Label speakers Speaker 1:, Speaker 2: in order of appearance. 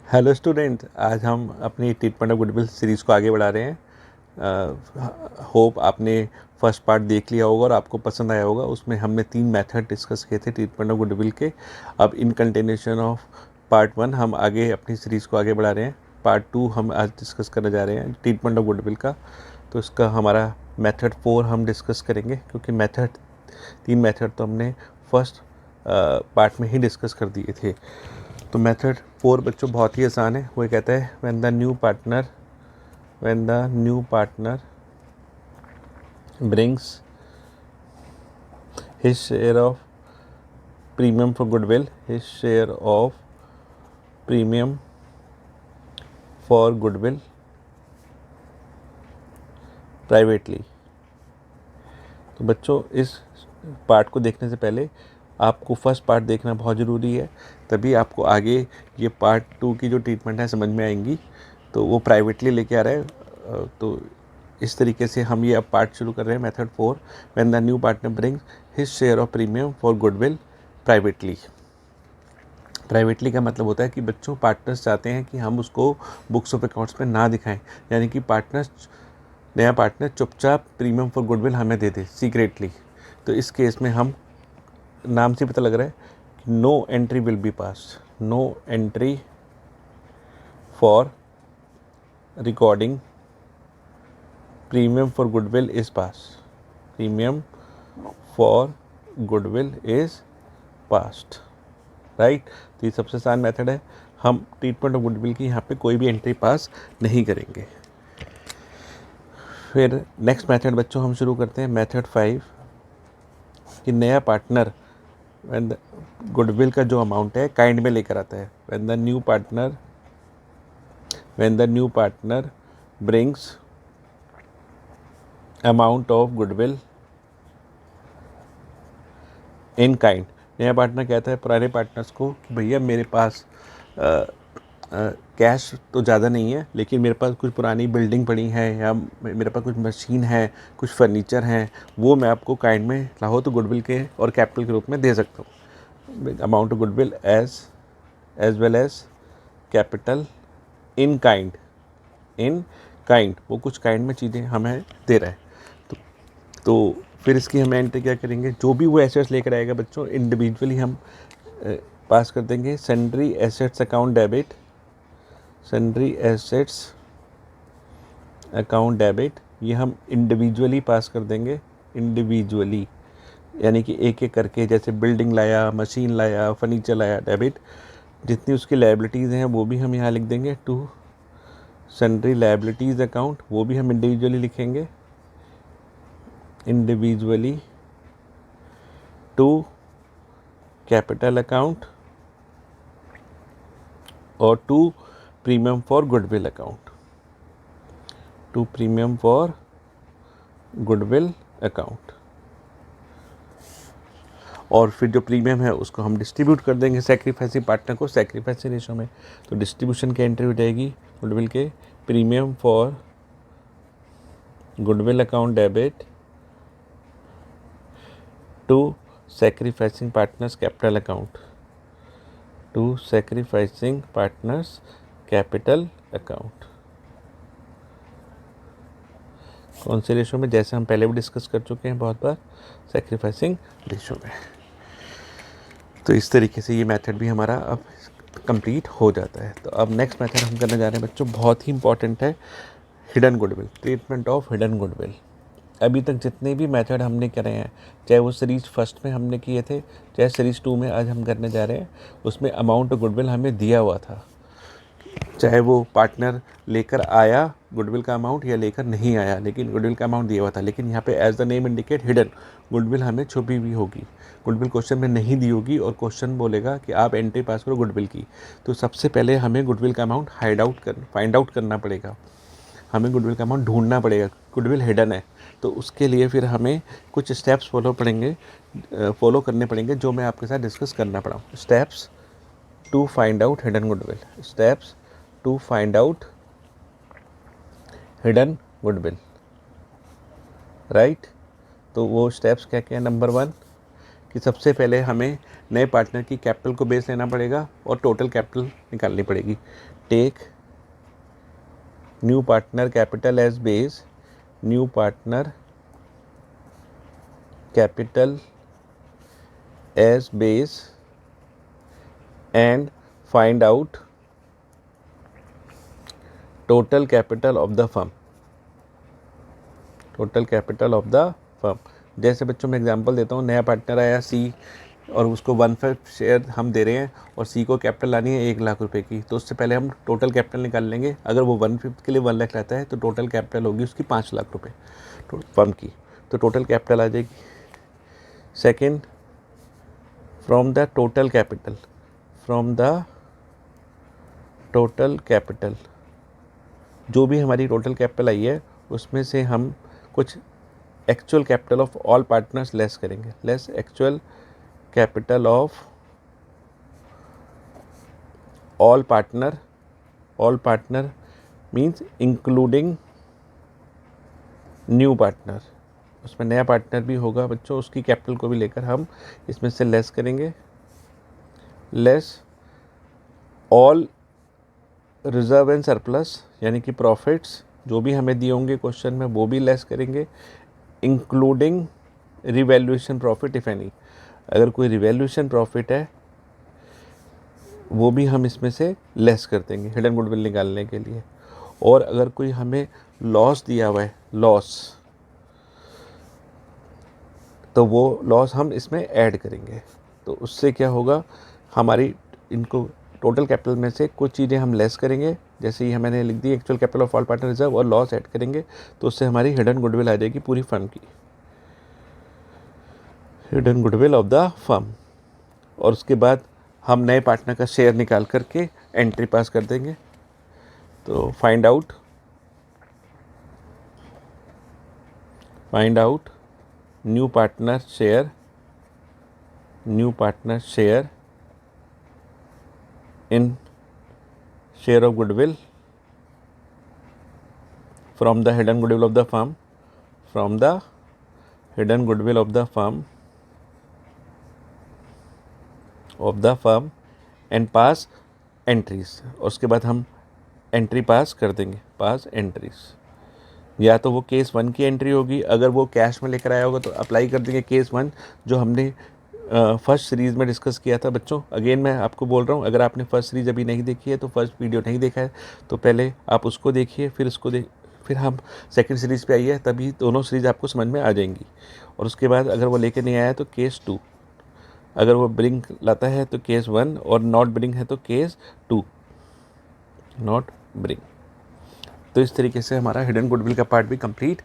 Speaker 1: Hello student, आज हम अपनी ट्रीटमेंट ऑफ गुडविल सीरीज़ को आगे बढ़ा रहे हैं। होप आपने फर्स्ट पार्ट देख लिया होगा और आपको पसंद आया होगा। उसमें हमने 3 मेथड डिस्कस किए थे ट्रीटमेंट ऑफ गुडविल के। अब इन कंटिन्यूशन ऑफ पार्ट 1 हम आगे अपनी सीरीज़ को आगे बढ़ा रहे हैं। पार्ट 2 हम आज डिस्कस करने जा रहे हैं ट्रीटमेंट ऑफ गुडविल का। तो इसका हमारा मेथड 4 हम डिस्कस करेंगे, क्योंकि 3 मेथड तो हमने फर्स्ट पार्ट में ही डिस्कस कर दिए थे। तो मेथड 4 बच्चों बहुत ही आसान है। वो कहता है when the new partner brings his share of premium for goodwill privately. तो बच्चों इस पार्ट को देखने से पहले आपको फर्स्ट पार्ट देखना बहुत ज़रूरी है, तभी आपको आगे ये पार्ट 2 की जो ट्रीटमेंट है समझ में आएंगी। तो वो प्राइवेटली लेके आ रहा है। तो इस तरीके से हम ये अब पार्ट शुरू कर रहे हैं। Method 4, when the new partner brings his share of premium for goodwill privately का मतलब होता है कि बच्चों पार्टनर्स चाहते हैं कि हम उसको बुक्स ऑफ अकाउंट्स में ना दिखाएं, यानी कि नया पार्टनर चुपचाप प्रीमियम फॉर गुडविल हमें दे दे सीक्रेटली। तो इस केस में हम नाम से पता लग रहा है कि no entry will be passed, no entry for recording premium for goodwill is passed, right. तो ये सबसे आसान मेथड है। हम ट्रीटमेंट ऑफ गुडविल की यहाँ पे कोई भी एंट्री पास नहीं करेंगे। फिर नेक्स्ट मेथड बच्चों हम शुरू करते हैं मेथड 5 कि नया पार्टनर व्हेन द गुडविल का जो अमाउंट है काइंड में लेकर आता है। When the new partner brings amount of goodwill in kind. नया पार्टनर कहता है पुराने पार्टनर्स को कि भैया मेरे पास कैश तो ज़्यादा नहीं है, लेकिन मेरे पास कुछ पुरानी बिल्डिंग पड़ी है, या मेरे पास कुछ मशीन है, कुछ फर्नीचर हैं, वो मैं आपको काइंड में लाहो तो गुडविल के और कैपिटल के रूप में दे सकता हूँ। Amount of goodwill as well as capital in kind वो कुछ काइंड में चीज़ें हमें दे रहा है। तो फिर इसकी हम एंट्री क्या करेंगे, जो भी वो एसेट्स लेकर आएगा बच्चों इंडिविजुअली हम पास कर देंगे। सन्ड्री एसेट्स अकाउंट डेबिट ये हम इंडिविजुअली पास कर देंगे, इंडिविजुअली यानी कि एक एक करके। जैसे बिल्डिंग लाया, मशीन लाया, फर्नीचर लाया, डेबिट। जितनी उसकी लायबिलिटीज़ हैं वो भी हम यहाँ लिख देंगे टू सन्ड्री लायबिलिटीज़ अकाउंट, वो भी हम इंडिविजुअली लिखेंगे, इंडिविजुअली टू कैपिटल अकाउंट और to premium for goodwill account, और फिर जो प्रीमियम है उसको हम डिस्ट्रीब्यूट कर देंगे सैक्रिफाइसिंग पार्टनर को सैक्रिफाइसिंग रेशो में। तो डिस्ट्रीब्यूशन की एंट्री हो जाएगी गुडविल के premium for goodwill account debit to sacrificing partners capital account. कौन से रेशो में? जैसे हम पहले भी डिस्कस कर चुके हैं बहुत बार, सैक्रिफाइसिंग रेशो में। तो इस तरीके से ये मेथड भी हमारा अब कंप्लीट हो जाता है। तो अब नेक्स्ट मेथड हम करने जा रहे हैं बच्चों, बहुत ही इंपॉर्टेंट है, hidden goodwill, treatment of hidden goodwill. अभी तक जितने भी मेथड हमने करे हैं, चाहे वो सीरीज़ फर्स्ट में हमने किए थे, चाहे सीरीज़ 2 में आज हम करने जा रहे हैं, उसमें अमाउंट ऑफ गुडविल हमें दिया हुआ था, चाहे वो पार्टनर लेकर आया गुडविल का अमाउंट या लेकर नहीं आया, लेकिन गुडविल का अमाउंट दिया हुआ था। लेकिन यहाँ पे as the name indicate hidden, goodwill हमें छुपी हुई होगी, गुडविल क्वेश्चन में नहीं दी होगी, और क्वेश्चन बोलेगा कि आप एंट्री पास करो गुडविल की। तो सबसे पहले हमें गुडविल का अमाउंट फाइंड आउट करना पड़ेगा, हमें गुडविल का अमाउंट ढूंढना पड़ेगा। गुडविल हिडन है, तो उसके लिए फिर हमें कुछ स्टेप्स फॉलो करने पड़ेंगे, जो मैं आपके साथ डिस्कस करना पड़ा। Steps to find out hidden goodwill, right. तो वो स्टेप्स क्या क्या है? नंबर 1 कि कि सबसे पहले हमें नए पार्टनर की कैपिटल को बेस लेना पड़ेगा और टोटल कैपिटल निकालनी पड़ेगी। Take new partner capital as base, new partner capital as base and find out total capital of the firm, total capital of the firm। जैसे बच्चों मैं एग्जांपल देता हूँ, नया पार्टनर आया सी और उसको 1/5 शेयर हम दे रहे हैं और सी को कैपिटल लानी है 1 लाख रुपए की, तो उससे पहले हम टोटल कैपिटल निकाल लेंगे। अगर वो 1/5 के लिए 1 लाख लाता है तो टोटल कैपिटल होगी उसकी 5 लाख रुपए फर्म की, तो टोटल कैपिटल आ जाएगी। Second, from the total capital, from the total capital, जो भी हमारी टोटल कैपिटल आई है उसमें से हम कुछ actual capital of all partners less करेंगे। Less actual capital of all partner, all partner means including new partner, उसमें नया पार्टनर भी होगा बच्चों, उसकी कैपिटल को भी लेकर हम इसमें से लेस करेंगे। Less all reserve and surplus, यानी कि प्रॉफिट्स जो भी हमें दिए होंगे क्वेश्चन में वो भी लेस करेंगे, including revaluation profit if any, अगर कोई रिवैल्यूएशन प्रॉफिट है वो भी हम इसमें से लेस कर देंगे हिडन गुडविल निकालने के लिए। और अगर कोई हमें लॉस दिया हुआ है, लॉस, तो वो लॉस हम इसमें ऐड करेंगे, तो उससे क्या होगा, हमारी इनको टोटल कैपिटल में से कुछ चीज़ें हम लेस करेंगे, जैसे ही मैंने लिख the actual capital of all partner reserve, और लॉस ऐड करेंगे तो उससे हमारी हिडन गुडविल आ जाएगी पूरी फर्म की, hidden goodwill of the firm. और उसके बाद हम नए पार्टनर का शेयर निकाल करके एंट्री पास कर देंगे। तो find out new partner share, new partner share in share of goodwill from the hidden goodwill of the firm, from the hidden goodwill of the firm and pass entries। और उसके बाद हम entry पास कर देंगे, पास entries, या तो वो case 1 की एंट्री होगी, अगर वो कैश में लेकर आया होगा तो अप्लाई कर देंगे केस 1 जो हमने फर्स्ट सीरीज़ में डिस्कस किया था बच्चों। अगेन मैं आपको बोल रहा हूँ, अगर आपने फर्स्ट सीरीज़ अभी नहीं देखी है तो फर्स्ट वीडियो नहीं देखा है तो पहले आप उसको देखिए, फिर उसको फिर हम सेकंड सीरीज़ पे आइए, तभी दोनों सीरीज़ आपको समझ में आ जाएंगी। और उसके बाद अगर वो लेकर नहीं आया तो केस 2, अगर वो ब्रिंग लाता है तो केस 1, और नॉट ब्रिंग है तो केस 2, नॉट ब्रिंग। तो इस तरीके से हमारा हिडन गुडविल का पार्ट भी कंप्लीट